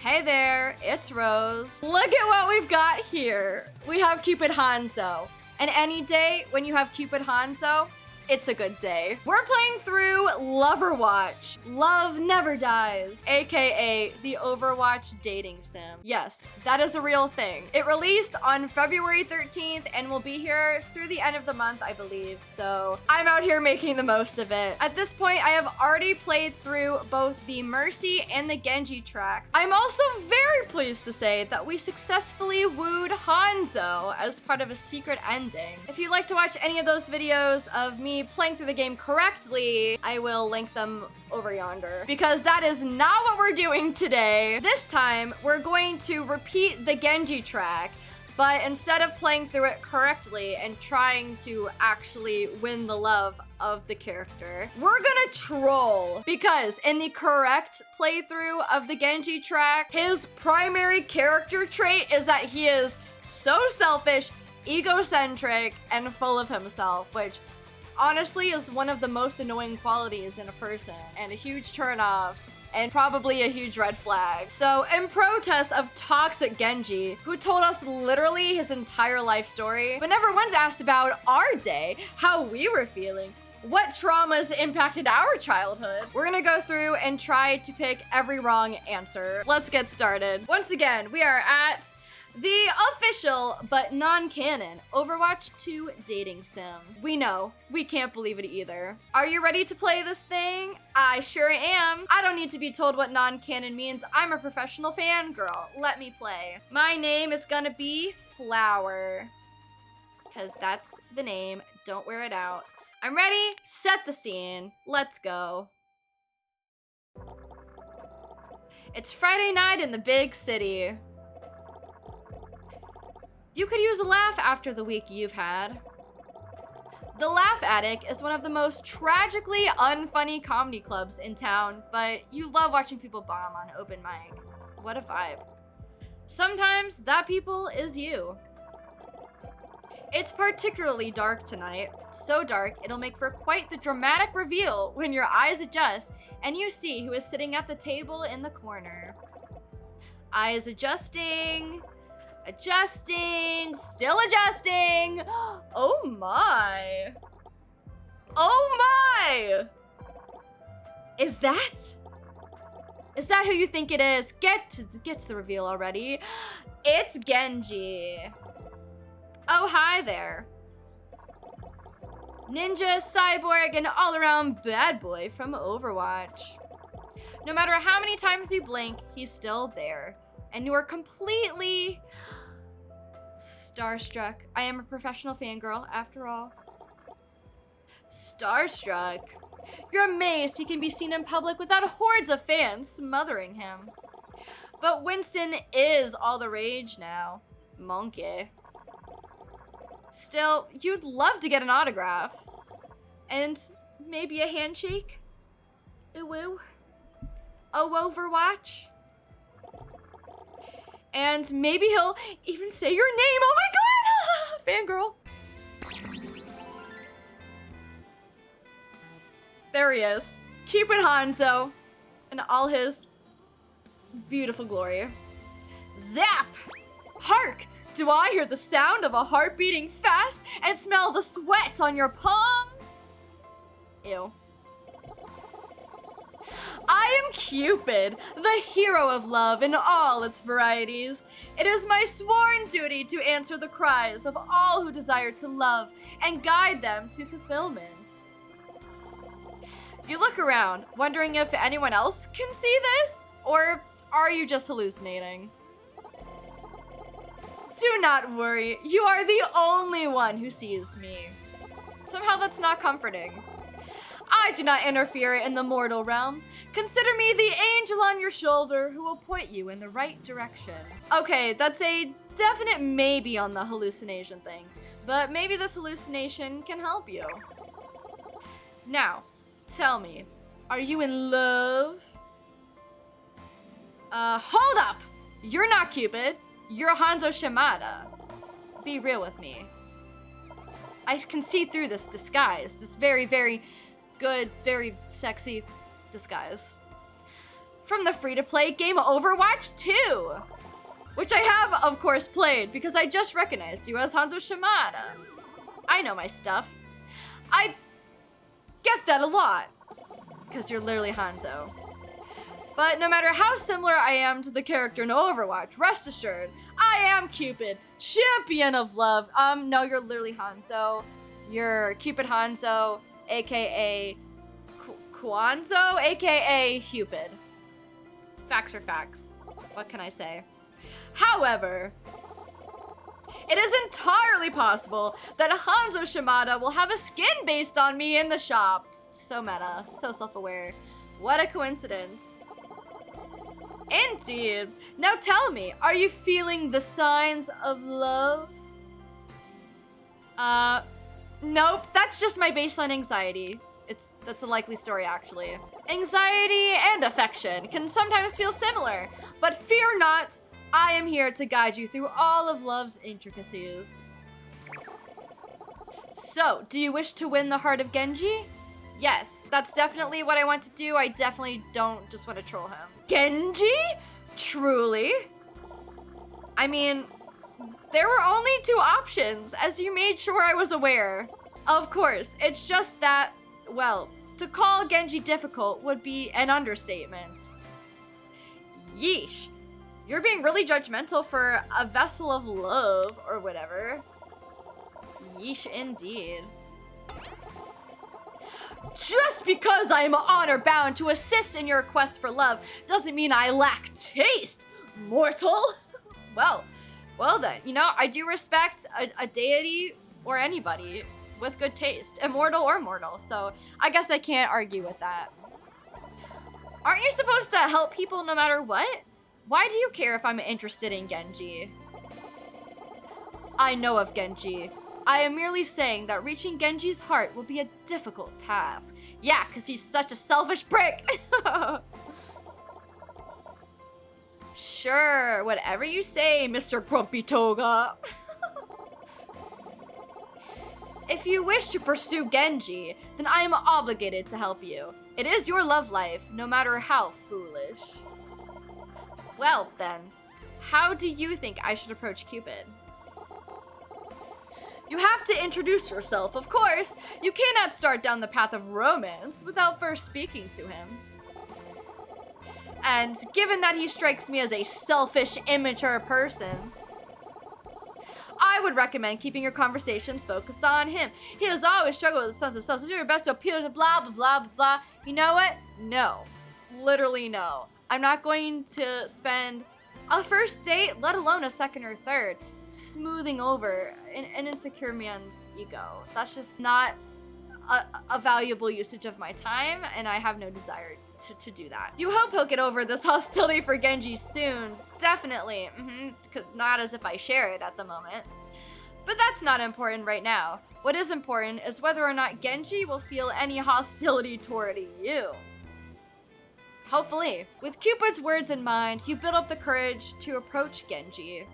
Hey there, it's Rose. Look at what we've got here. We have Cupid Hanzo. And any day when you have Cupid Hanzo, it's a good day. We're playing through Loverwatch. Love never dies, aka the Overwatch dating sim. Yes, that is a real thing. It released on February 13th and will be here through the end of the month, I believe. So I'm out here making the most of it. At this point, I have already played through both the Mercy and the Genji tracks. I'm also very pleased to say that we successfully wooed Hanzo as part of a secret ending. If you'd like to watch any of those videos of me playing through the game correctly, I will link them over yonder, because that is not what we're doing today. This time, we're going to repeat the Genji track, but instead of playing through it correctly and trying to actually win the love of the character, we're gonna troll. Because in the correct playthrough of the Genji track, his primary character trait is that he is so selfish, egocentric, and full of himself, which honestly is one of the most annoying qualities in a person and a huge turnoff and probably a huge red flag. So in protest of toxic Genji, who told us literally his entire life story, but never once asked about our day, how we were feeling, what traumas impacted our childhood, we're gonna go through and try to pick every wrong answer. Let's get started. Once again, we are at the official, but non-canon, Overwatch 2 dating sim. We know, we can't believe it either. Are you ready to play this thing? I sure am. I don't need to be told what non-canon means. I'm a professional fangirl. Let me play. My name is gonna be Flowr, because that's the name. Don't wear it out. I'm ready, set the scene. Let's go. It's Friday night in the big city. You could use a laugh after the week you've had. The Laugh Attic is one of the most tragically unfunny comedy clubs in town, but you love watching people bomb on open mic. What a vibe. Sometimes that people is you. It's particularly dark tonight. So dark, it'll make for quite the dramatic reveal when your eyes adjust and you see who is sitting at the table in the corner. Eyes adjusting. Adjusting, still adjusting. Oh my. Oh my. Is that who you think it is? Get to the reveal already. It's Genji. Oh, hi there. Ninja, cyborg, and all-around bad boy from Overwatch. No matter how many times you blink, he's still there. And you are completely starstruck. I am a professional fangirl, after all. Starstruck? You're amazed he can be seen in public without hordes of fans smothering him. But Winston is all the rage now. Monkey. Still, you'd love to get an autograph. And maybe a handshake? Ooh. Oh, Overwatch? And maybe he'll even say your name. Oh my god! Fangirl. There he is. Cupid Hanzo in all his beautiful glory. Zap! Hark! Do I hear the sound of a heart beating fast and smell the sweat on your palms? Ew. I am Cupid, the hero of love in all its varieties. It is my sworn duty to answer the cries of all who desire to love and guide them to fulfillment. You look around, wondering if anyone else can see this, or are you just hallucinating? Do not worry, you are the only one who sees me. Somehow that's not comforting. I do not interfere in the mortal realm. Consider me the angel on your shoulder who will point you in the right direction. Okay, that's a definite maybe on the hallucination thing, but maybe this hallucination can help you. Now, tell me, are you in love? Hold up! You're not Cupid. You're Hanzo Shimada. Be real with me. I can see through this disguise, this very, very good, very sexy disguise. from the free-to-play game Overwatch 2, which I have, of course, played because I just recognized you as Hanzo Shimada. I know my stuff. I get that a lot, because you're literally Hanzo. But no matter how similar I am to the character in Overwatch, rest assured, I am Cupid, champion of love. No, you're literally Hanzo. You're Cupid Hanzo, aka Kwanzo, aka Cupid. Facts are facts. What can I say? However, it is entirely possible that Hanzo Shimada will have a skin based on me in the shop. So meta, so self-aware. What a coincidence. Indeed. Now tell me, are you feeling the signs of love? Nope, that's just my baseline anxiety. That's a likely story, actually. Anxiety and affection can sometimes feel similar, but fear not, I am here to guide you through all of love's intricacies. So, do you wish to win the heart of Genji? Yes, that's definitely what I want to do. I definitely don't just want to troll him. Genji? Truly? I mean, there were only 2 options, as you made sure I was aware. Of course, it's just that, well, to call Genji difficult would be an understatement. Yeesh. You're being really judgmental for a vessel of love, or whatever. Yeesh indeed. Just because I am honor-bound to assist in your quest for love doesn't mean I lack taste, mortal. Well then, you know, I do respect a deity or anybody with good taste, immortal or mortal, so I guess I can't argue with that. Aren't you supposed to help people no matter what? Why do you care if I'm interested in Genji? I know of Genji. I am merely saying that reaching Genji's heart will be a difficult task. Yeah, because he's such a selfish prick. Sure, whatever you say, Mr. Grumpy Toga. If you wish to pursue Genji, then I am obligated to help you. It is your love life, no matter how foolish. Well, then, how do you think I should approach Cupid? You have to introduce yourself, of course. You cannot start down the path of romance without first speaking to him. And given that he strikes me as a selfish, immature person, I would recommend keeping your conversations focused on him. He has always struggled with a sense of self, so do your best to appeal to blah, blah, blah, blah, blah. You know what? No. Literally no. I'm not going to spend a first date, let alone a second or third, smoothing over an insecure man's ego. That's just not a valuable usage of my time, and I have no desire to do that. You hope he'll get over this hostility for Genji soon. Definitely. Not as if I share it at the moment. But that's not important right now. What is important is whether or not Genji will feel any hostility toward you. Hopefully. With Cupid's words in mind, you build up the courage to approach Genji.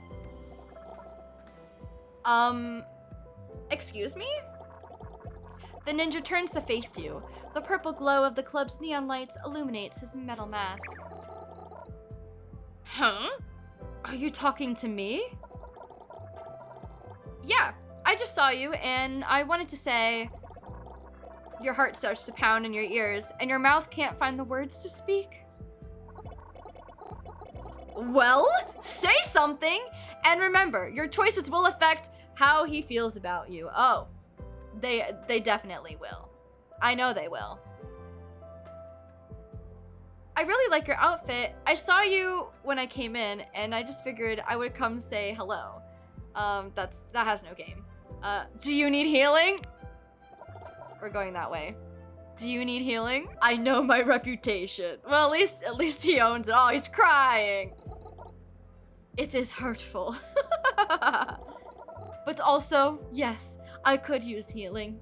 Excuse me? The ninja turns to face you. The purple glow of the club's neon lights illuminates his metal mask. Huh? Are you talking to me? Yeah, I just saw you and I wanted to say... Your heart starts to pound in your ears and your mouth can't find the words to speak. Well, say something! And remember, your choices will affect how he feels about you. Oh, they definitely will. I know they will. I really like your outfit. I saw you when I came in and I just figured I would come say hello. That has no game. Do you need healing? We're going that way. Do you need healing? I know my reputation. Well, at least he owns it. Oh, he's crying. It is hurtful. But also, yes, I could use healing.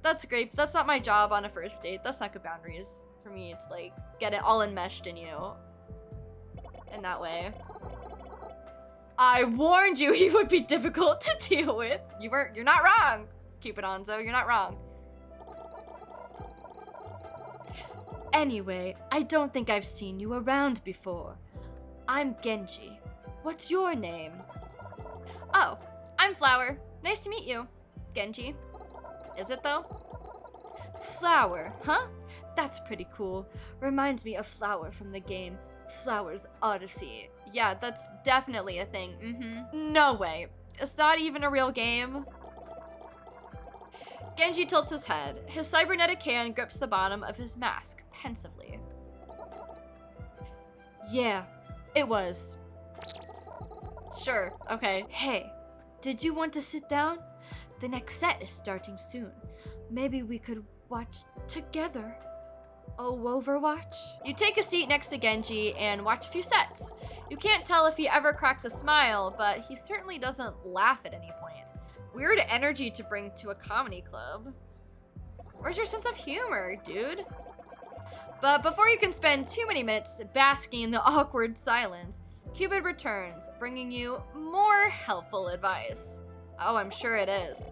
That's great, but that's not my job on a first date. That's not good boundaries for me to like get it all enmeshed in you. In that way. I warned you he would be difficult to deal with. You're not wrong, Cupid Hanzo, you're not wrong. Anyway, I don't think I've seen you around before. I'm Genji. What's your name? Oh, I'm Flowr. Nice to meet you, Genji. Is it though? Flowr, huh? That's pretty cool. Reminds me of Flowr from the game Flowr's Odyssey. Yeah, that's definitely a thing. No way. Is that even a real game? Genji tilts his head. His cybernetic hand grips the bottom of his mask pensively. Yeah, it was. Sure, okay. Hey, did you want to sit down? The next set is starting soon. Maybe we could watch together. Oh, Overwatch? You take a seat next to Genji and watch a few sets. You can't tell if he ever cracks a smile, but he certainly doesn't laugh at any point. Weird energy to bring to a comedy club. Where's your sense of humor, dude? But before you can spend too many minutes basking in the awkward silence, Cupid returns, bringing you more helpful advice. Oh, I'm sure it is.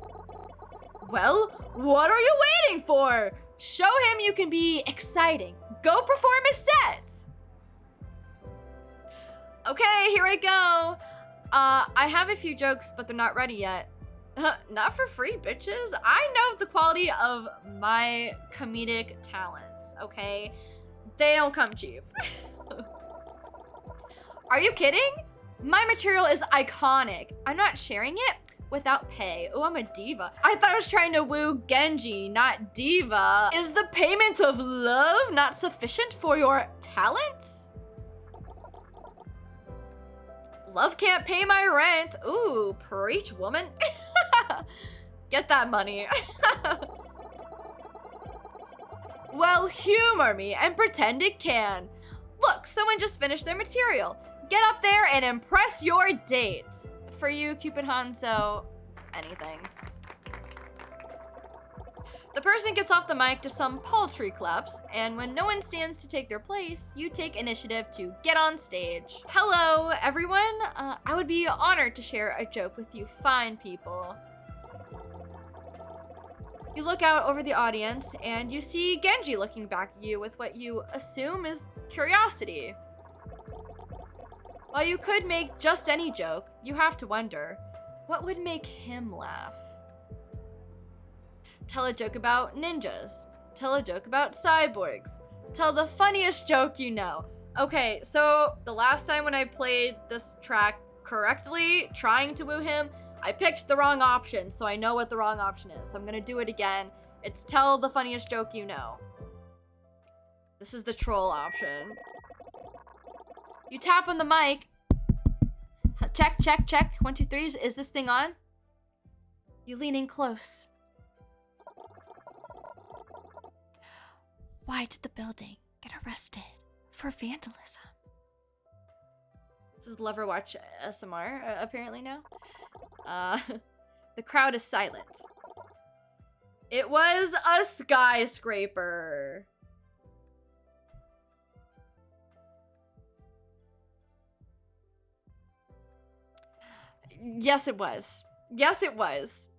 Well, what are you waiting for? Show him you can be exciting. Go perform a set. Okay, here I go. I have a few jokes, but they're not ready yet. Not for free, bitches. I know the quality of my comedic talents, okay? They don't come cheap. Are you kidding? My material is iconic. I'm not sharing it without pay. Oh, I'm a diva. I thought I was trying to woo Genji, not diva. Is the payment of love not sufficient for your talents? Love can't pay my rent. Ooh, preach, woman. Get that money. Well, humor me and pretend it can. Look, someone just finished their material. Get up there and impress your dates. For you, Cupid Hanzo, anything. The person gets off the mic to some paltry claps, and when no one stands to take their place, you take initiative to get on stage. Hello, everyone. I would be honored to share a joke with you fine people. You look out over the audience, and you see Genji looking back at you with what you assume is curiosity. While you could make just any joke, you have to wonder, what would make him laugh? Tell a joke about ninjas. Tell a joke about cyborgs. Tell the funniest joke you know. Okay, so the last time when I played this track correctly, trying to woo him, I picked the wrong option, so I know what the wrong option is. So I'm gonna do it again. It's tell the funniest joke you know. This is the troll option. You tap on the mic. Check, check, check. 1, 2, 3. Is this thing on? You lean in close. Why did the building get arrested for vandalism? This is Loverwatch ASMR, apparently now. The crowd is silent. It was a skyscraper. Yes, it was. Yes, it was.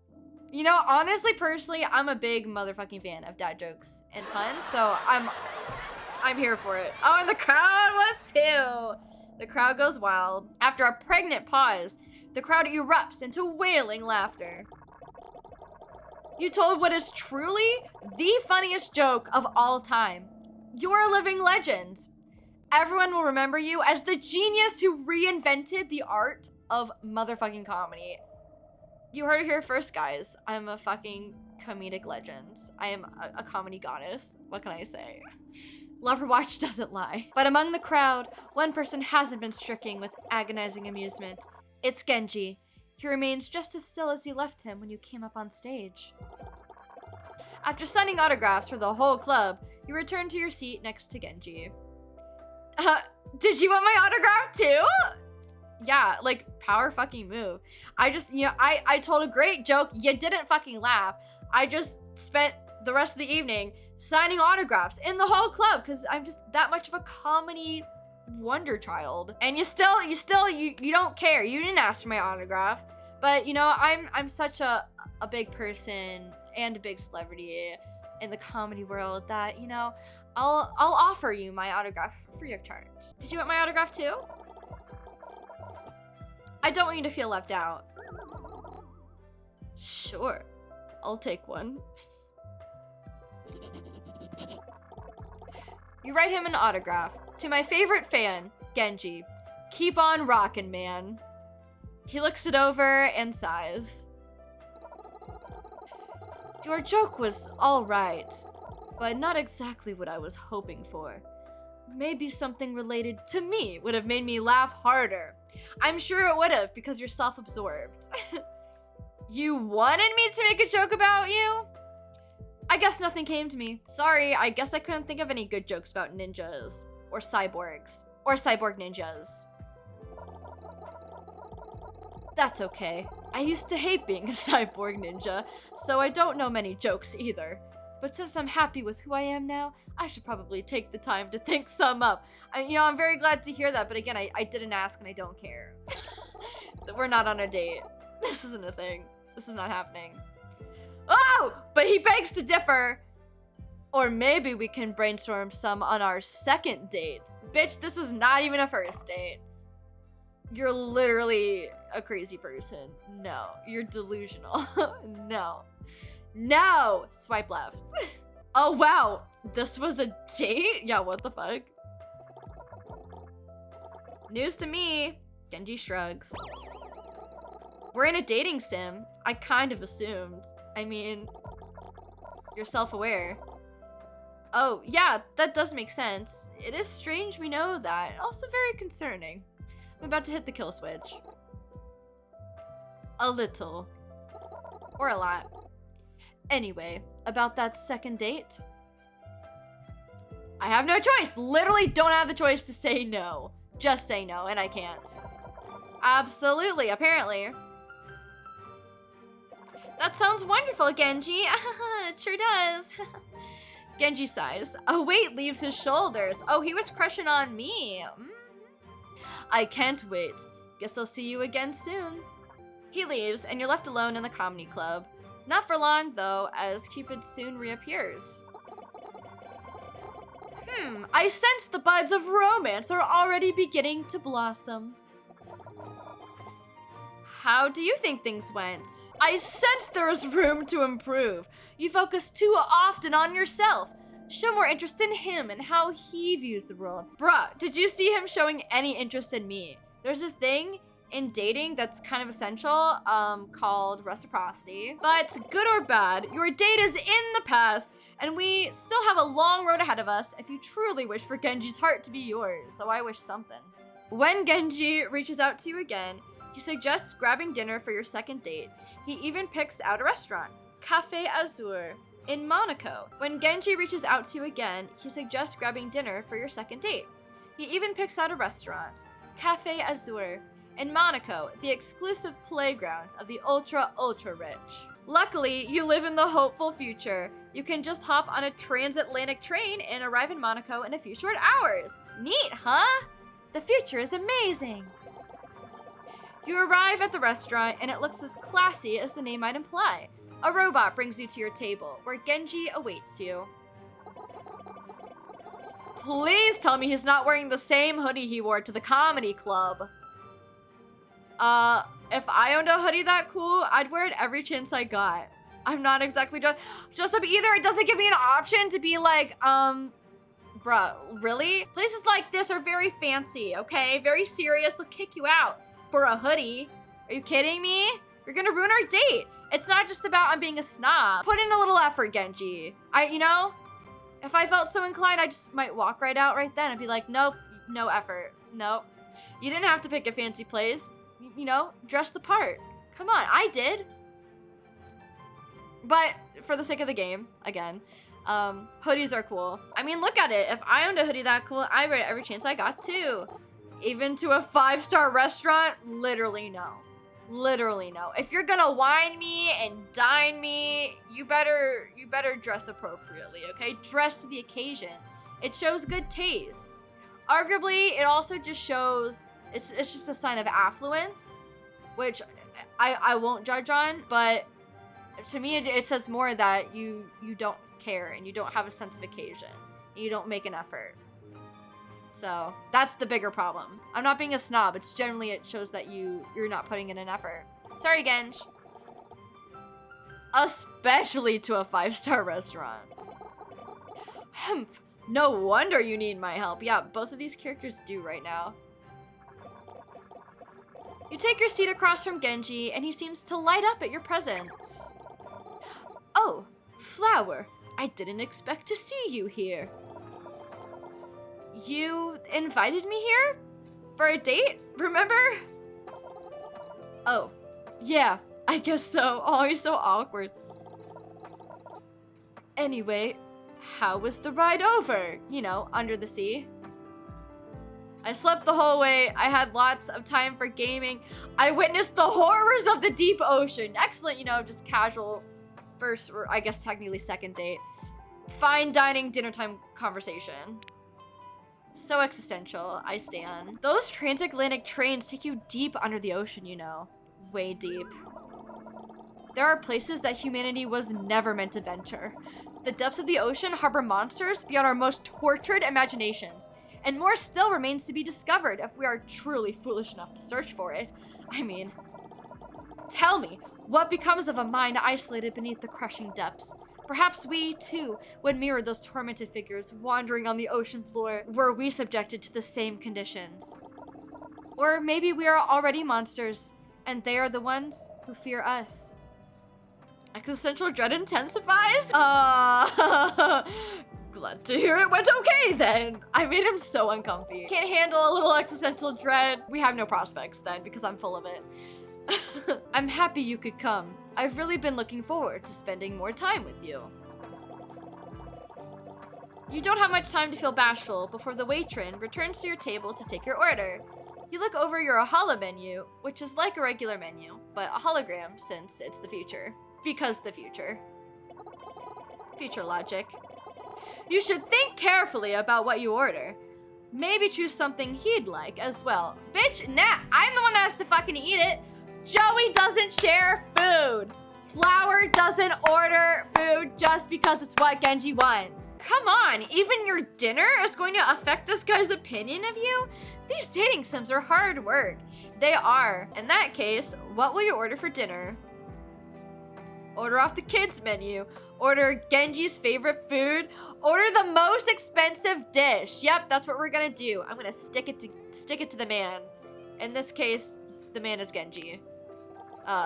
You know, honestly, personally, I'm a big motherfucking fan of dad jokes and puns, so I'm here for it. Oh, and the crowd was too. The crowd goes wild. After a pregnant pause, the crowd erupts into wailing laughter. You told what is truly the funniest joke of all time. You're a living legend. Everyone will remember you as the genius who reinvented the art of motherfucking comedy. You heard it here first, guys. I'm a fucking comedic legend. I am a comedy goddess. What can I say? Loverwatch doesn't lie. But among the crowd, one person hasn't been stricken with agonizing amusement. It's Genji. He remains just as still as you left him when you came up on stage. After signing autographs for the whole club, you return to your seat next to Genji. Did you want my autograph too? Yeah, like, power fucking move. I just, you know, I told a great joke. You didn't fucking laugh. I just spent the rest of the evening signing autographs in the whole club because I'm just that much of a comedy wonder child. And you don't care. You didn't ask for my autograph. But, you know, I'm such a big person and a big celebrity in the comedy world that, you know, I'll offer you my autograph free of charge. Did you want my autograph too? I don't want you to feel left out. Sure, I'll take one. You write him an autograph. To my favorite fan, Genji. Keep on rockin', man. He looks it over and sighs. Your joke was all right, but not exactly what I was hoping for. Maybe something related to me would have made me laugh harder. I'm sure it would have, because you're self-absorbed. You wanted me to make a joke about you? I guess nothing came to me. Sorry, I guess I couldn't think of any good jokes about ninjas. Or cyborgs. Or cyborg ninjas. That's okay. I used to hate being a cyborg ninja, so I don't know many jokes either. But since I'm happy with who I am now, I should probably take the time to think some up. I'm very glad to hear that, but again, I didn't ask and I don't care. We're not on a date. This isn't a thing. This is not happening. Oh, but he begs to differ. Or maybe we can brainstorm some on our second date. Bitch, this is not even a first date. You're literally a crazy person. No, you're delusional. No. No! Swipe left. Oh, wow. This was a date? Yeah, what the fuck? News to me. Genji shrugs. We're in a dating sim. I kind of assumed. I mean, you're self-aware. Oh, yeah, that does make sense. It is strange we know that. Also very concerning. I'm about to hit the kill switch. A little. Or a lot. Anyway, about that second date. I have no choice. Literally don't have the choice to say no. Just say no, and I can't. Absolutely, apparently. That sounds wonderful, Genji. It sure does. Genji sighs. A weight leaves his shoulders. Oh, he was crushing on me. I can't wait. Guess I'll see you again soon. He leaves, and you're left alone in the comedy club. Not for long, though, as Cupid soon reappears. I sense the buds of romance are already beginning to blossom. How do you think things went? I sense there is room to improve. You focus too often on yourself. Show more interest in him and how he views the world. Bruh, did you see him showing any interest in me? There's this thing in dating that's kind of essential, called reciprocity. But good or bad, your date is in the past, and we still have a long road ahead of us if you truly wish for Genji's heart to be yours, so I wish something. When Genji reaches out to you again, he suggests grabbing dinner for your second date. He even picks out a restaurant, Café Azur, in Monaco. When Genji reaches out to you again, he suggests grabbing dinner for your second date. He even picks out a restaurant, Café Azur, in Monaco, the exclusive playgrounds of the ultra rich. Luckily, you live in the hopeful future. You can just hop on a transatlantic train and arrive in Monaco in a few short hours. Neat, huh? The future is amazing. You arrive at the restaurant and it looks as classy as the name might imply. A robot brings you to your table, where Genji awaits you. Please tell me he's not wearing the same hoodie he wore to the comedy club. If I owned a hoodie that cool, I'd wear it every chance I got. I'm not exactly just up either. It doesn't give me an option to be like, bruh, really? Places like this are very fancy, okay? Very serious. They'll kick you out for a hoodie. Are you kidding me? You're gonna ruin our date. It's not just about I'm being a snob. Put in a little effort, Genji. If I felt so inclined, I just might walk right out right then and be like, nope, no effort. Nope. You didn't have to pick a fancy place. Dress the part. Come on, I did. But for the sake of the game, again, hoodies are cool. I mean, look at it. If I owned a hoodie that cool, I wear it every chance I got too. Even to a 5-star restaurant, literally no. Literally no. If you're gonna wine me and dine me, you better dress appropriately, okay? Dress to the occasion. It shows good taste. Arguably, it also just shows, it's just a sign of affluence, which I won't judge on, but to me it says more that you don't care and you don't have a sense of occasion. You don't make an effort. So that's the bigger problem. I'm not being a snob. It's generally, it shows that you're not putting in an effort. Sorry, Genji. Especially to a 5-star restaurant. Humph. No wonder you need my help. Yeah, both of these characters do right now. You take your seat across from Genji, and he seems to light up at your presence. Oh, Flowr. I didn't expect to see you here. You invited me here? For a date, remember? Oh, yeah, I guess so. Oh, you're so awkward. Anyway, how was the ride over? You know, under the sea. I slept the whole way. I had lots of time for gaming. I witnessed the horrors of the deep ocean. Excellent, you know, just casual first, or I guess technically second date. Fine dining, dinner time conversation. So existential, I stan. Those transatlantic trains take you deep under the ocean, you know. Way deep. There are places that humanity was never meant to venture. The depths of the ocean harbor monsters beyond our most tortured imaginations. And more still remains to be discovered if we are truly foolish enough to search for it. I mean, tell me, what becomes of a mind isolated beneath the crushing depths? Perhaps we, too, would mirror those tormented figures wandering on the ocean floor were we subjected to the same conditions. Or maybe we are already monsters, and they are the ones who fear us. Existential dread intensifies? Glad to hear it went okay then. I made him so uncomfy. Can't handle a little existential dread. We have no prospects then because I'm full of it. I'm happy you could come. I've really been looking forward to spending more time with you. You don't have much time to feel bashful before the matron returns to your table to take your order. You look over your holo menu, which is like a regular menu, but a hologram since it's the future. Because the future. Future logic. You should think carefully about what you order. Maybe choose something he'd like as well. Bitch, nah, I'm the one that has to fucking eat it. Joey doesn't share food. Flowr doesn't order food just because it's what Genji wants. Come on, even your dinner is going to affect this guy's opinion of you? These dating sims are hard work. They are. In that case, what will you order for dinner? Order off the kids menu. Order Genji's favorite food. Order the most expensive dish. Yep, that's what we're gonna do. I'm gonna stick it to the man. In this case, the man is Genji.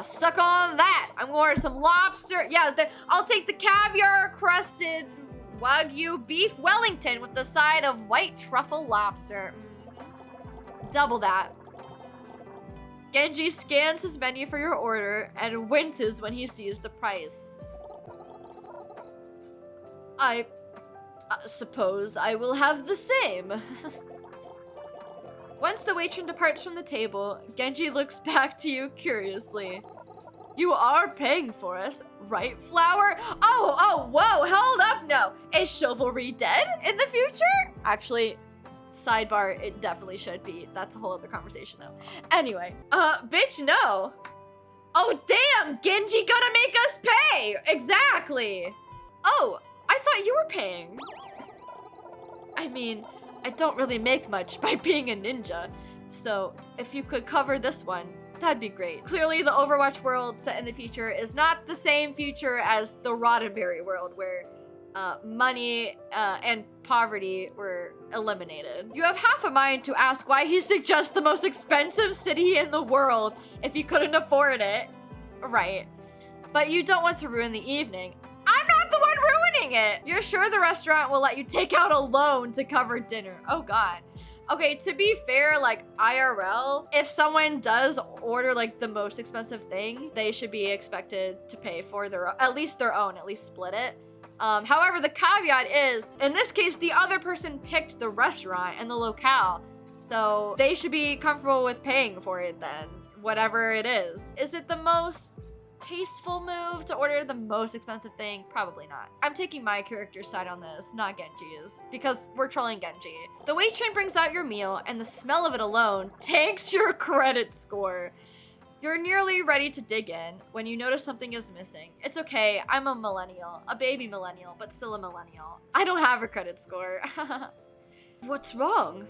Suck on that. I'm gonna order some lobster. Yeah, I'll take the caviar crusted Wagyu beef Wellington with the side of white truffle lobster. Double that. Genji scans his menu for your order and winces when he sees the price. I suppose I will have the same. Once the matron departs from the table, Genji looks back to you curiously. You are paying for us, right, Flowr? Oh, whoa, hold up, no. Is chivalry dead in the future? Actually, sidebar, it definitely should be. That's a whole other conversation though. Anyway, bitch, no. Oh, damn, Genji gonna make us pay. Exactly. Oh, I thought you were paying. I mean, I don't really make much by being a ninja. So if you could cover this one, that'd be great. Clearly the Overwatch world set in the future is not the same future as the Roddenberry world where money and poverty were eliminated. You have half a mind to ask why he suggests the most expensive city in the world if you couldn't afford it. Right. But you don't want to ruin the evening. I'm not the one ruining it! You're sure the restaurant will let you take out a loan to cover dinner. Oh god. Okay, to be fair, like IRL, if someone does order like the most expensive thing, they should be expected to pay for at least split it. However, the caveat is, in this case, the other person picked the restaurant and the locale, so they should be comfortable with paying for it then, whatever it is. Is it the most tasteful move to order the most expensive thing? Probably not. I'm taking my character's side on this, not Genji's, because we're trolling Genji. The wait train brings out your meal, and the smell of it alone tanks your credit score. You're nearly ready to dig in when you notice something is missing. It's okay, I'm a millennial. A baby millennial, but still a millennial. I don't have a credit score. What's wrong?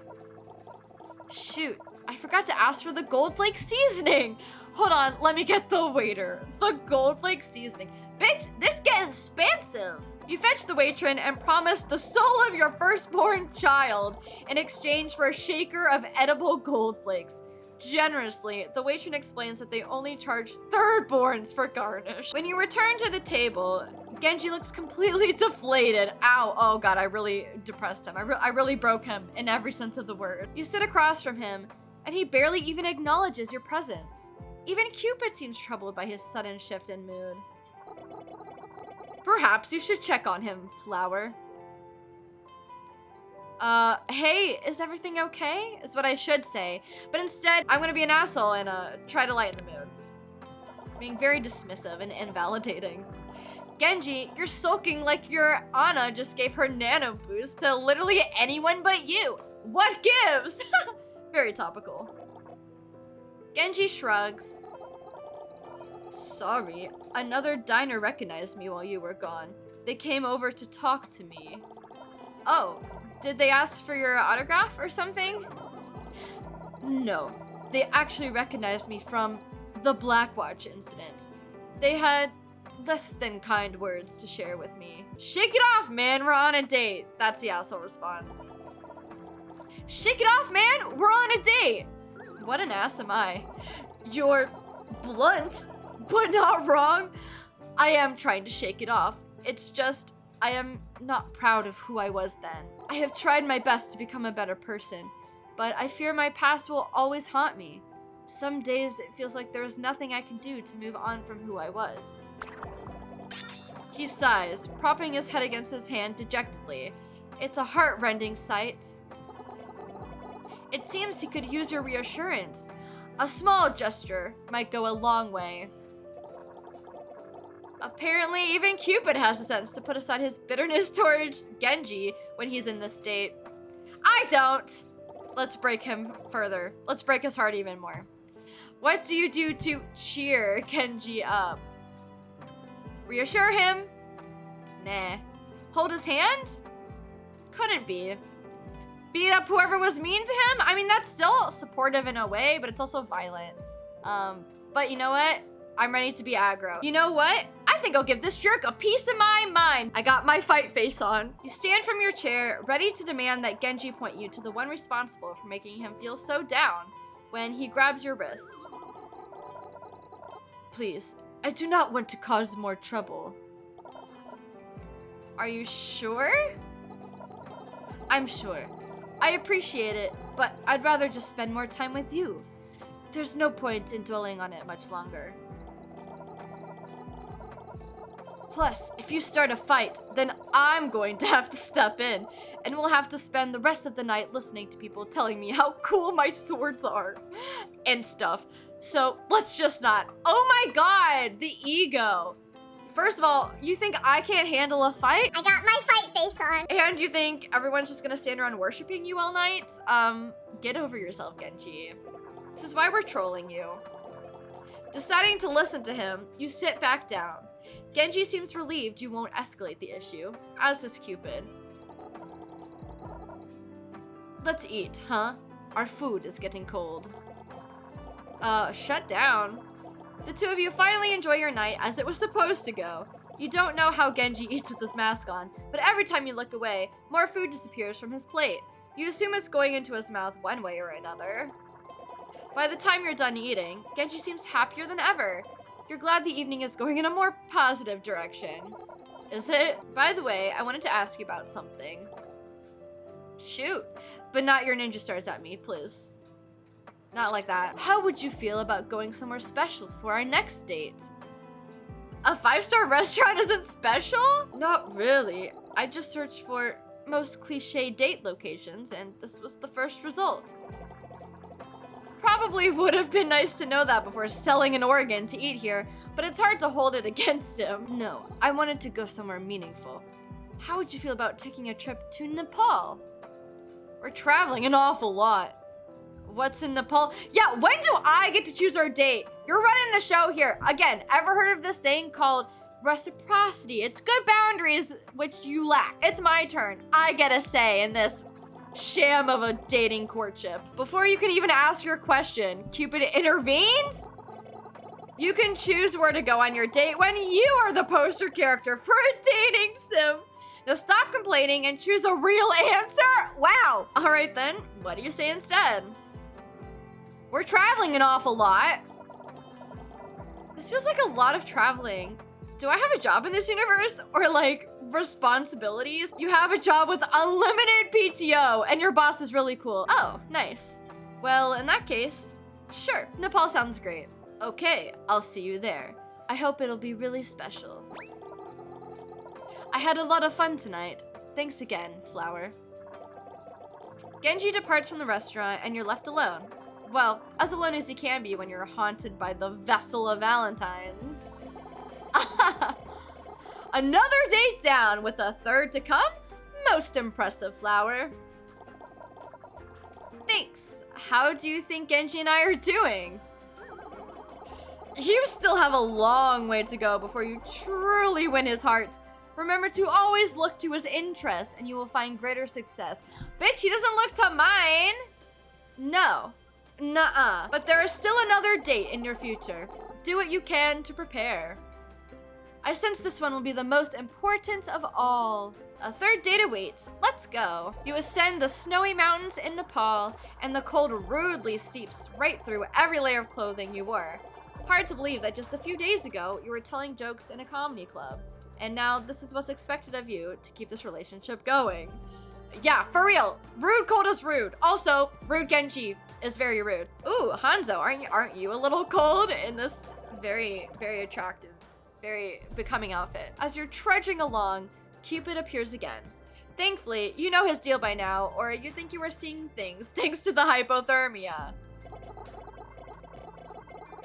Shoot, I forgot to ask for the Gold Flake seasoning. Hold on, let me get the waiter. The Gold Flake seasoning. Bitch, this getting expensive. You fetch the matron and promise the soul of your firstborn child in exchange for a shaker of edible gold flakes. Generously, the matron explains that they only charge thirdborns for garnish. When you return to the table, Genji looks completely deflated. Ow, oh god, I really depressed him. I really broke him in every sense of the word. You sit across from him, and he barely even acknowledges your presence. Even Cupid seems troubled by his sudden shift in mood. Perhaps you should check on him, Flowr. Hey, is everything okay? Is what I should say. But instead, I'm gonna be an asshole and, try to lighten the mood. Being very dismissive and invalidating. Genji, you're sulking like your Ana just gave her nano boost to literally anyone but you. What gives? Very topical. Genji shrugs. Sorry, another diner recognized me while you were gone. They came over to talk to me. Oh, did they ask for your autograph or something? No, they actually recognized me from the Blackwatch incident. They had less than kind words to share with me. Shake it off, man, we're on a date. That's the asshole response. Shake it off, man, we're on a date. What an ass am I? You're blunt, but not wrong. I am trying to shake it off. It's just, I am not proud of who I was then. I have tried my best to become a better person, but I fear my past will always haunt me. Some days it feels like there is nothing I can do to move on from who I was. He sighs, propping his head against his hand dejectedly. It's a heart-rending sight. It seems he could use your reassurance. A small gesture might go a long way. Apparently, even Cupid has the sense to put aside his bitterness towards Genji when he's in this state. I don't! Let's break him further. Let's break his heart even more. What do you do to cheer Genji up? Reassure him? Nah. Hold his hand? Couldn't be. Beat up whoever was mean to him? I mean, that's still supportive in a way, but it's also violent. But you know what? I'm ready to be aggro. You know what? I think I'll give this jerk a piece of my mind. I got my fight face on. You stand from your chair, ready to demand that Genji point you to the one responsible for making him feel so down when he grabs your wrist. Please, I do not want to cause more trouble. Are you sure? I'm sure. I appreciate it, but I'd rather just spend more time with you. There's no point in dwelling on it much longer. Plus, if you start a fight, then I'm going to have to step in, and we'll have to spend the rest of the night listening to people telling me how cool my swords are and stuff. So let's just not. Oh my god, the ego. First of all, you think I can't handle a fight? I got my fight face on. And you think everyone's just gonna stand around worshiping you all night? Get over yourself, Genji. This is why we're trolling you. Deciding to listen to him, you sit back down. Genji seems relieved you won't escalate the issue, as does Cupid. Let's eat, huh? Our food is getting cold. Shut down. The two of you finally enjoy your night as it was supposed to go. You don't know how Genji eats with his mask on, but every time you look away, more food disappears from his plate. You assume it's going into his mouth one way or another. By the time you're done eating, Genji seems happier than ever. You're glad the evening is going in a more positive direction. Is it? By the way, I wanted to ask you about something. Shoot, but not your ninja stars at me, please. Not like that. How would you feel about going somewhere special for our next date? A 5-star restaurant isn't special? Not really. I just searched for most cliche date locations, and this was the first result. Probably would have been nice to know that before selling an organ to eat here, but it's hard to hold it against him. No, I wanted to go somewhere meaningful. How would you feel about taking a trip to Nepal? We're traveling an awful lot. What's in Nepal? Yeah, when do I get to choose our date? You're running the show here. Again, ever heard of this thing called reciprocity? It's good boundaries, which you lack. It's my turn. I get a say in this sham of a dating courtship. Before you can even ask your question, Cupid intervenes? You can choose where to go on your date when you are the poster character for a dating sim. Now stop complaining and choose a real answer. Wow. All right then, what do you say instead? We're traveling an awful lot. This feels like a lot of traveling. Do I have a job in this universe or like responsibilities? You have a job with unlimited PTO and your boss is really cool. Oh, nice. Well, in that case, sure, Nepal sounds great. Okay, I'll see you there. I hope it'll be really special. I had a lot of fun tonight. Thanks again, Flowr. Genji departs from the restaurant and you're left alone. Well, as alone as you can be when you're haunted by the vessel of Valentine's. Another date down with a third to come? Most impressive, Flowr. Thanks. How do you think Genji and I are doing? You still have a long way to go before you truly win his heart. Remember to always look to his interests and you will find greater success. Bitch, he doesn't look to mine. No. Nuh-uh. But there is still another date in your future. Do what you can to prepare. I sense this one will be the most important of all. A third date awaits. Let's go. You ascend the snowy mountains in Nepal, and the cold rudely seeps right through every layer of clothing you wore. Hard to believe that just a few days ago, you were telling jokes in a comedy club. And now this is what's expected of you to keep this relationship going. Yeah, for real. Rude cold is rude. Also, rude Genji is very rude. Ooh, Hanzo, aren't you a little cold in this very, very attractive, very becoming outfit? As you're trudging along, Cupid appears again. Thankfully, you know his deal by now, or you think you were seeing things thanks to the hypothermia.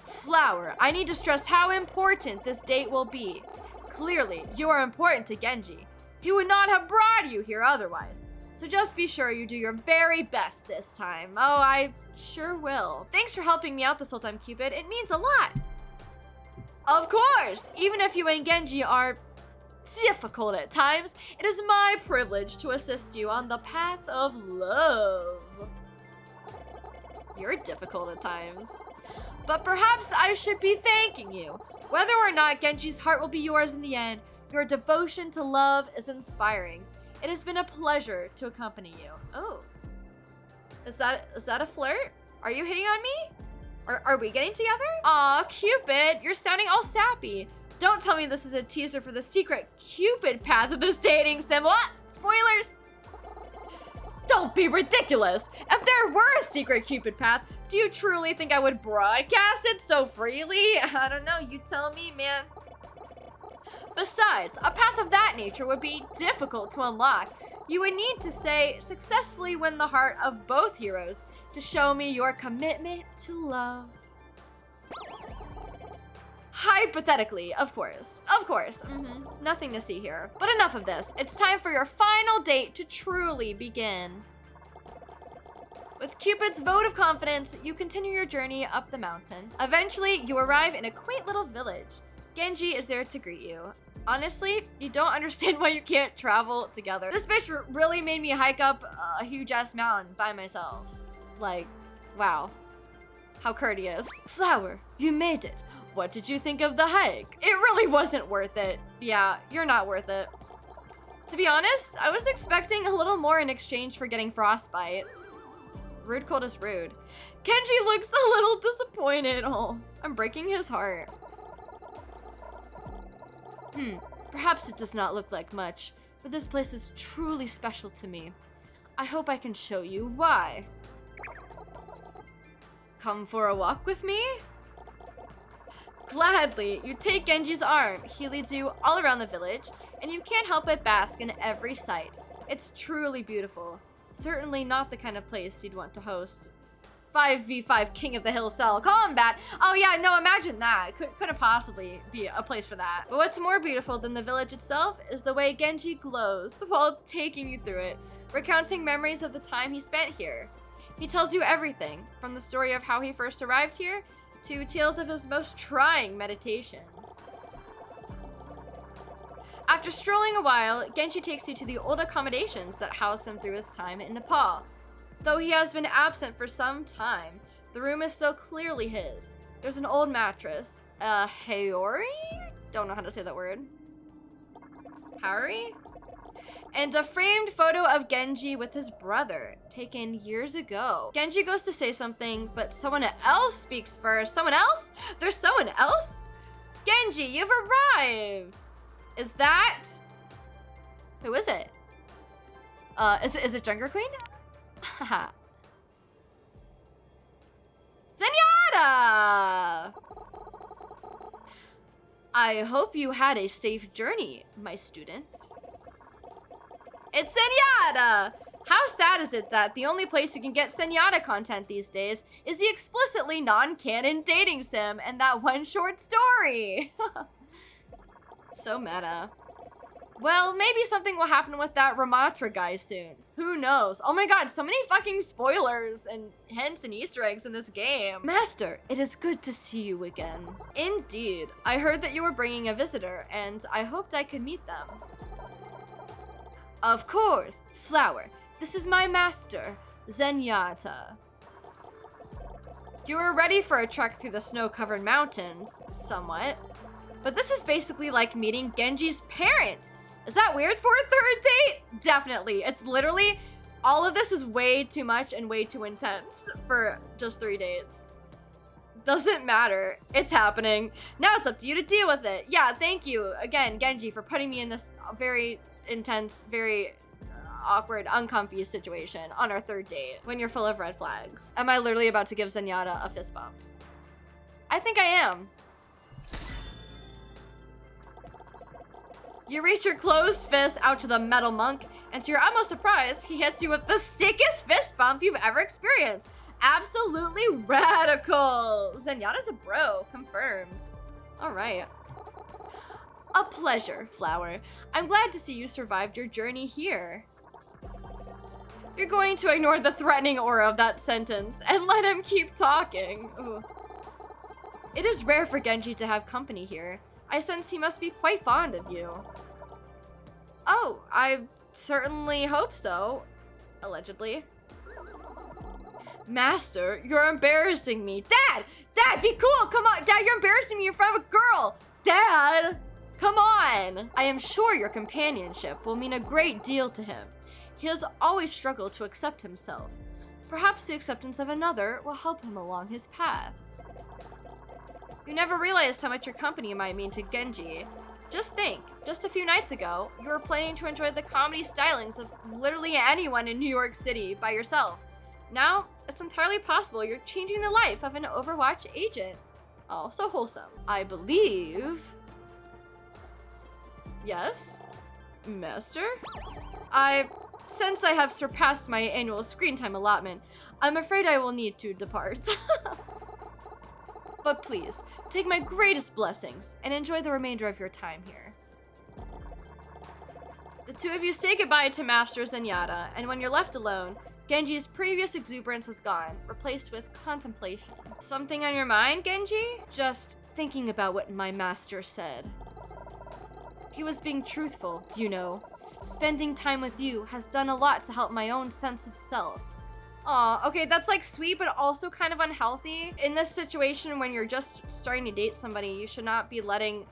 Flowr, I need to stress how important this date will be. Clearly, you are important to Genji. He would not have brought you here otherwise. So just be sure you do your very best this time. Oh, I sure will. Thanks for helping me out this whole time, Cupid. It means a lot. Of course, even if you and Genji are difficult at times, it is my privilege to assist you on the path of love. You're difficult at times. But perhaps I should be thanking you. Whether or not Genji's heart will be yours in the end, your devotion to love is inspiring. It has been a pleasure to accompany you. Oh. Is that a flirt? Are you hitting on me? Are we getting together? Aw, Cupid, you're sounding all sappy. Don't tell me this is a teaser for the secret Cupid path of this dating sim. What? Spoilers? Don't be ridiculous. If there were a secret Cupid path, do you truly think I would broadcast it so freely? I don't know, you tell me, man. Besides, a path of that nature would be difficult to unlock. You would need to successfully win the heart of both heroes to show me your commitment to love. Hypothetically, of course. Nothing to see here. But enough of this. It's time for your final date to truly begin. With Cupid's vote of confidence, you continue your journey up the mountain. Eventually, you arrive in a quaint little village. Genji is there to greet you. Honestly, you don't understand why you can't travel together. This bitch really made me hike up a huge-ass mountain by myself. Like, wow. How courteous. Flowr, you made it. What did you think of the hike? It really wasn't worth it. Yeah, you're not worth it. To be honest, I was expecting a little more in exchange for getting frostbite. Rude cold is rude. Genji looks a little disappointed. Oh, I'm breaking his heart. Perhaps it does not look like much, but this place is truly special to me. I hope I can show you why. Come for a walk with me? Gladly, you take Genji's arm. He leads you all around the village, and you can't help but bask in every sight. It's truly beautiful. Certainly not the kind of place you'd want to host 5v5 King of the Hill style combat. Oh yeah, no, imagine that. Couldn't possibly be a place for that. But what's more beautiful than the village itself is the way Genji glows while taking you through it, recounting memories of the time he spent here. He tells you everything, from the story of how he first arrived here, to tales of his most trying meditations. After strolling a while, Genji takes you to the old accommodations that housed him through his time in Nepal. Though he has been absent for some time, the room is still clearly his. There's an old mattress, a Haori? Don't know how to say that word. Haori? And a framed photo of Genji with his brother, taken years ago. Genji goes to say something, but someone else speaks first. Someone else? There's someone else? Genji, you've arrived! Is that... Who is it? Is it Junker Queen? Haha. Zenyatta! I hope you had a safe journey, my student. It's Zenyatta! How sad is it that the only place you can get Zenyatta content these days is the explicitly non-canon dating sim and that one short story? So meta. Well, maybe something will happen with that Ramatra guy soon. Who knows? Oh my god, so many fucking spoilers and hints and Easter eggs in this game. Master, it is good to see you again. Indeed. I heard that you were bringing a visitor, and I hoped I could meet them. Of course, Flowr. This is my master, Zenyatta. You were ready for a trek through the snow-covered mountains, somewhat. But this is basically like meeting Genji's parent. Is that weird for a third date? Definitely. It's literally, all of this is way too much and way too intense for just 3 dates. Doesn't matter. It's happening. Now it's up to you to deal with it. Yeah, thank you again, Genji, for putting me in this very intense, very awkward, uncomfy situation on our 3rd date when you're full of red flags. Am I literally about to give Zenyatta a fist bump? I think I am. You reach your closed fist out to the metal monk, and to your utmost surprise, he hits you with the sickest fist bump you've ever experienced. Absolutely radical. Zenyatta's a bro, confirmed. All right. A pleasure, Flowr. I'm glad to see you survived your journey here. You're going to ignore the threatening aura of that sentence and let him keep talking. Ooh. It is rare for Genji to have company here. I sense he must be quite fond of you. Oh, I certainly hope so. Allegedly. Master, you're embarrassing me. Dad! Dad, be cool! Come on! Dad, you're embarrassing me in front of a girl! Dad! Come on! I am sure your companionship will mean a great deal to him. He has always struggled to accept himself. Perhaps the acceptance of another will help him along his path. You never realized how much your company might mean to Genji. Just think, just a few nights ago, you were planning to enjoy the comedy stylings of literally anyone in New York City by yourself. Now, it's entirely possible you're changing the life of an Overwatch agent. Oh, so wholesome. I believe... Yes? Master? Since I have surpassed my annual screen time allotment, I'm afraid I will need to depart. But please, take my greatest blessings and enjoy the remainder of your time here. The two of you say goodbye to Master Zenyatta, and when you're left alone, Genji's previous exuberance is gone, replaced with contemplation. Something on your mind, Genji? Just thinking about what my master said. He was being truthful, you know. Spending time with you has done a lot to help my own sense of self. Aw, okay, that's like sweet, but also kind of unhealthy. In this situation, when you're just starting to date somebody, you should not be letting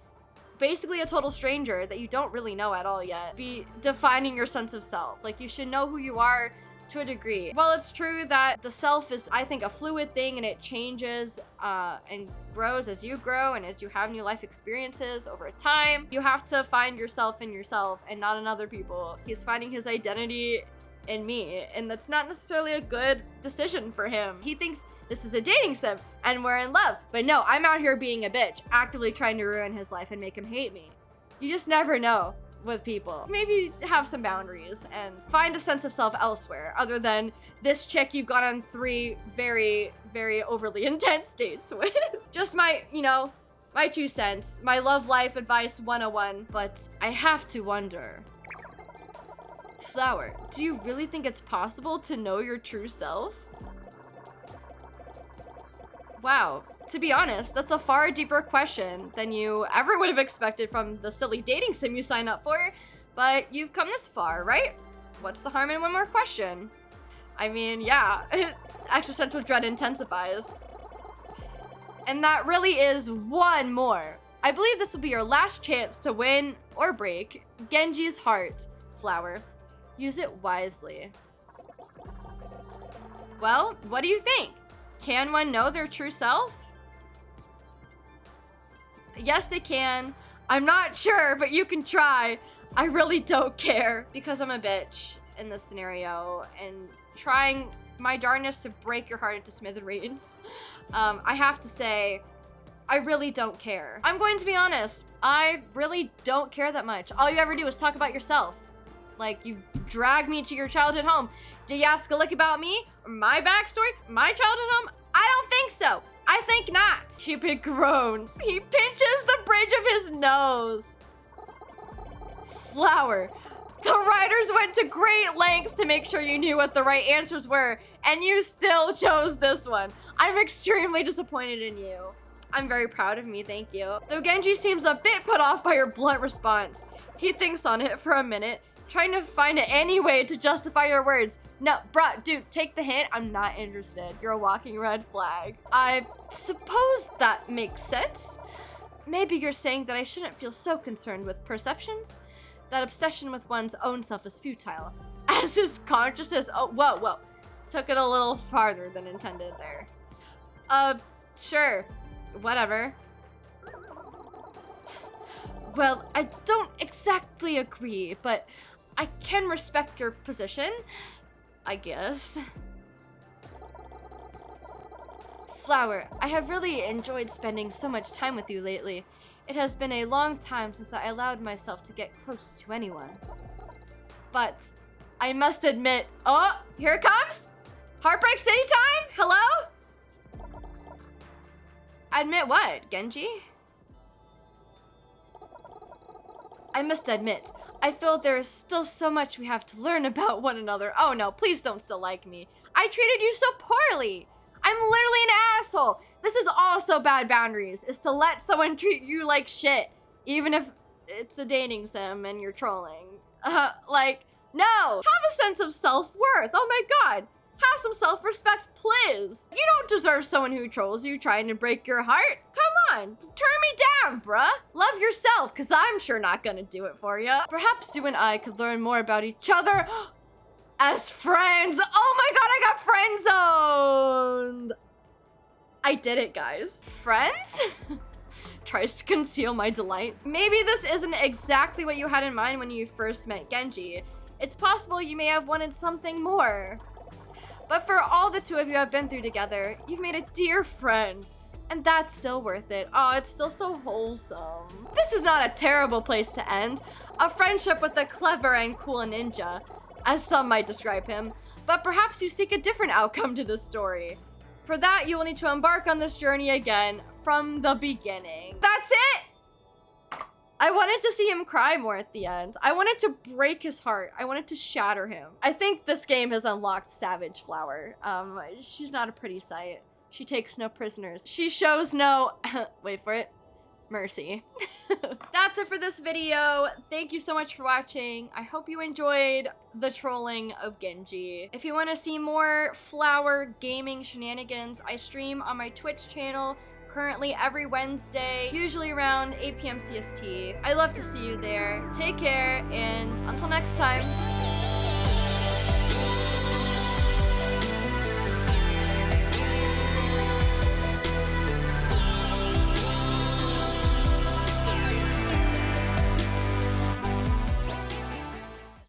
basically a total stranger that you don't really know at all yet be defining your sense of self. Like, you should know who you are to a degree. While it's true that the self is, I think, a fluid thing and it changes and grows as you grow and as you have new life experiences over time, you have to find yourself in yourself and not in other people. He's finding his identity in me, and that's not necessarily a good decision for him. He thinks this is a dating sim and we're in love, but no, I'm out here being a bitch, actively trying to ruin his life and make him hate me. You just never know with people. Maybe have some boundaries and find a sense of self elsewhere other than this chick you've gone on 3 very, very overly intense dates with. Just my, my 2 cents, my love life advice 101, but I have to wonder. Flowr, do you really think it's possible to know your true self? Wow, To be honest, that's a far deeper question than you ever would have expected from the silly dating sim you signed up for, but you've come this far, right? What's the harm in one more question? I mean, yeah, existential dread intensifies. And that really is one more. I believe this will be your last chance to win or break Genji's heart, Flowr. Use it wisely. Well, what do you think? Can one know their true self? Yes, they can. I'm not sure, but you can try. I really don't care because I'm a bitch in this scenario and trying my darndest to break your heart into smithereens. I have to say, I really don't care. I'm going to be honest. I really don't care that much. All you ever do is talk about yourself. Like, you drag me to your childhood home. Do you ask a lick about me? My backstory? My childhood home? I don't think so. I think not. Cupid groans. He pinches the bridge of his nose. Flowr. The writers went to great lengths to make sure you knew what the right answers were, and you still chose this one. I'm extremely disappointed in you. I'm very proud of me, thank you. Though Genji seems a bit put off by your blunt response. He thinks on it for a minute, trying to find any way to justify your words. No, bruh, dude, take the hint. I'm not interested. You're a walking red flag. I suppose that makes sense. Maybe you're saying that I shouldn't feel so concerned with perceptions. That obsession with one's own self is futile. As his consciousness, oh, whoa. Took it a little farther than intended there. Sure, whatever. Well, I don't exactly agree, but I can respect your position, I guess. Flowr, I have really enjoyed spending so much time with you lately. It has been a long time since I allowed myself to get close to anyone. But I must admit, oh, here it comes! Heartbreak City time? Hello? Admit what, Genji? I must admit, I feel there is still so much we have to learn about one another. Oh no, please don't still like me. I treated you so poorly. I'm literally an asshole. This is also bad boundaries, is to let someone treat you like shit, even if it's a dating sim and you're trolling. Like, no, have a sense of self-worth. Oh my God, have some self-respect, please. You don't deserve someone who trolls you trying to break your heart. Come on, turn me down, bruh. Love yourself, cause I'm sure not gonna do it for you. Perhaps you and I could learn more about each other as friends. Oh my God, I got friend-zoned. I did it, guys. Friends? Tries to conceal my delight. Maybe this isn't exactly what you had in mind when you first met Genji. It's possible you may have wanted something more. But for all the two of you have been through together, you've made a dear friend. And that's still worth it. Oh, it's still so wholesome. This is not a terrible place to end. A friendship with a clever and cool ninja, as some might describe him. But perhaps you seek a different outcome to this story. For that, you will need to embark on this journey again from the beginning. That's it! I wanted to see him cry more at the end. I wanted to break his heart. I wanted to shatter him. I think this game has unlocked Savage Flowr. She's not a pretty sight. She takes no prisoners. She shows no, wait for it, mercy. That's it for this video. Thank you so much for watching. I hope you enjoyed the trolling of Genji. If you want to see more Flowr gaming shenanigans, I stream on my Twitch channel currently every Wednesday, usually around 8 p.m. CST. I love to see you there. Take care, and until next time.